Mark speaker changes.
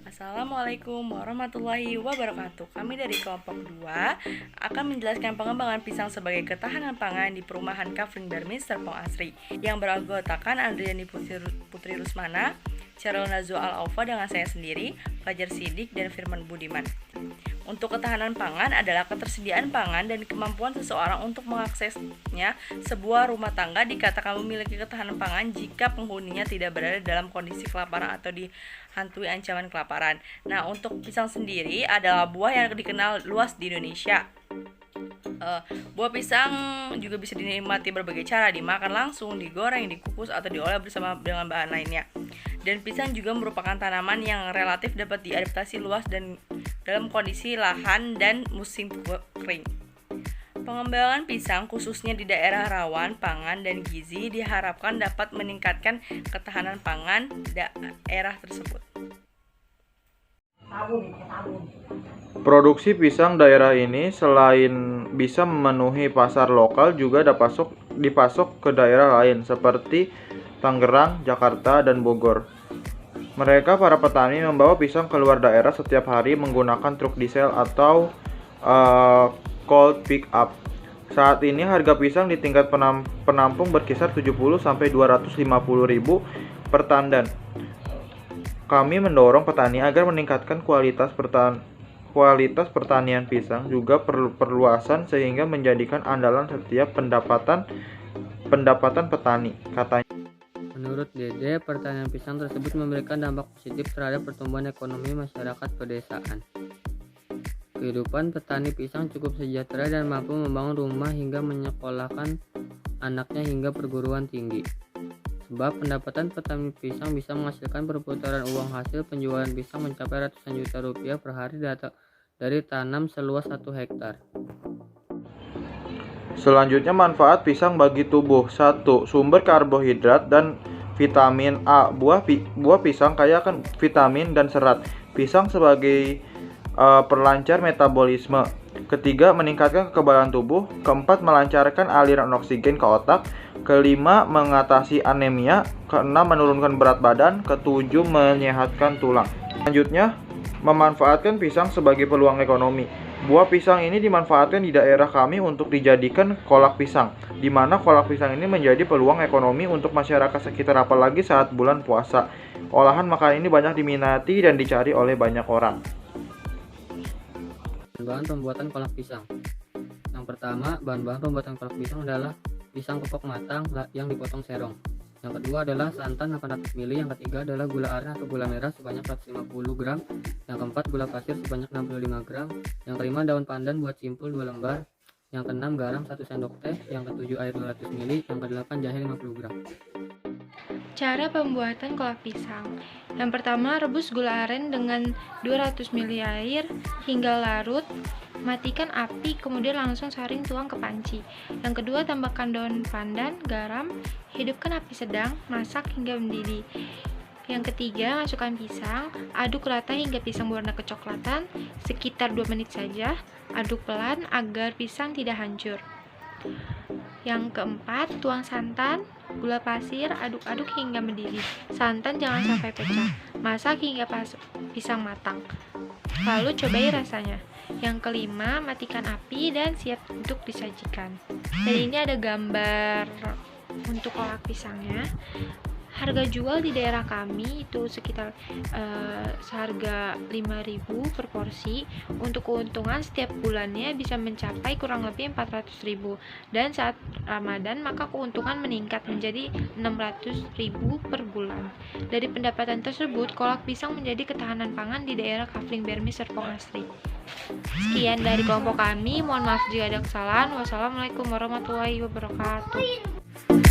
Speaker 1: Assalamualaikum warahmatullahi wabarakatuh. Kami dari kelompok 2 akan menjelaskan pengembangan pisang sebagai ketahanan pangan di perumahan Kafling Darmis, Serpong Asri, yang beranggotakan Andriani Putri Rusmana, Cheryl Nazwa Al-Aufa dengan saya sendiri, Fajar Sidik, dan Firman Budiman. Untuk ketahanan pangan adalah ketersediaan pangan dan kemampuan seseorang untuk mengaksesnya. Sebuah rumah tangga dikatakan memiliki ketahanan pangan jika penghuninya tidak berada dalam kondisi kelaparan atau dihantui ancaman kelaparan. Nah, untuk pisang sendiri adalah buah yang dikenal luas di Indonesia. Buah pisang juga bisa dinikmati berbagai cara, dimakan langsung, digoreng, dikukus, atau diolah bersama dengan bahan lainnya. Dan pisang juga merupakan tanaman yang relatif dapat diadaptasi luas dan dalam kondisi lahan dan musim kering. Pengembangan pisang khususnya di daerah rawan pangan dan gizi diharapkan dapat meningkatkan ketahanan pangan daerah tersebut.
Speaker 2: Produksi pisang daerah ini selain bisa memenuhi pasar lokal juga dipasok ke daerah lain seperti Tangerang, Jakarta, dan Bogor. Mereka para petani membawa pisang keluar daerah setiap hari menggunakan truk diesel atau cold pick up. Saat ini harga pisang di tingkat penampung berkisar 70-250 ribu per tandan. Kami mendorong petani agar meningkatkan kualitas pertanian pisang juga perluasan sehingga menjadikan andalan setiap pendapatan petani, katanya.
Speaker 3: Menurut Dede, pertanian pisang tersebut memberikan dampak positif terhadap pertumbuhan ekonomi masyarakat pedesaan. Kehidupan petani pisang cukup sejahtera dan mampu membangun rumah hingga menyekolahkan anaknya hingga perguruan tinggi. Sebab pendapatan petani pisang bisa menghasilkan perputaran uang hasil penjualan pisang mencapai ratusan juta rupiah per hari dari tanam seluas 1 hektar.
Speaker 2: Selanjutnya manfaat pisang bagi tubuh. 1. Sumber karbohidrat dan vitamin A. Buah pisang kaya akan vitamin dan serat. Pisang sebagai perlancar metabolisme. Ketiga, meningkatkan kekebalan tubuh. Keempat, melancarkan aliran oksigen ke otak. Kelima, mengatasi anemia. Keenam, menurunkan berat badan. Ketujuh, menyehatkan tulang. Selanjutnya, memanfaatkan pisang sebagai peluang ekonomi. Buah pisang ini dimanfaatkan di daerah kami untuk dijadikan kolak pisang, di mana kolak pisang ini menjadi peluang ekonomi untuk masyarakat sekitar, apalagi saat bulan puasa. Olahan makanan ini banyak diminati dan dicari oleh banyak orang.
Speaker 3: Bahan pembuatan kolak pisang. Yang pertama, bahan-bahan pembuatan kolak pisang adalah pisang kepok matang yang dipotong serong. Yang kedua adalah santan 800 ml, yang ketiga adalah gula aren atau gula merah sebanyak 150 gram, yang keempat gula pasir sebanyak 65 gram, yang kelima daun pandan buat simpul 2 lembar, yang keenam garam 1 sendok teh, yang ketujuh air 200 ml, yang kedelapan jahe 50 gram.
Speaker 4: Cara pembuatan kolak pisang. Yang pertama, rebus gula aren dengan 200 ml air hingga larut. Matikan api, kemudian langsung saring tuang ke panci. Yang kedua, tambahkan daun pandan, garam, hidupkan api sedang, masak hingga mendidih. Yang ketiga, masukkan pisang, aduk rata hingga pisang berwarna kecoklatan, sekitar 2 menit saja. Aduk pelan agar pisang tidak hancur. Yang keempat, tuang santan, gula pasir, aduk-aduk hingga mendidih. Santan jangan sampai pecah. Masak hingga pisang matang. Lalu cobai rasanya. Yang kelima, matikan api dan siap untuk disajikan. Dan ini ada gambar untuk kolak pisangnya. Harga jual di daerah kami itu sekitar seharga 5.000 per porsi. Untuk keuntungan setiap bulannya bisa mencapai kurang lebih 400.000. Dan saat Ramadan maka keuntungan meningkat menjadi 600.000 per bulan. Dari pendapatan tersebut, kolak pisang menjadi ketahanan pangan di daerah Kafling Darmis, Serpong Asri. Sekian dari kelompok kami, mohon maaf jika ada kesalahan. Wassalamualaikum warahmatullahi wabarakatuh.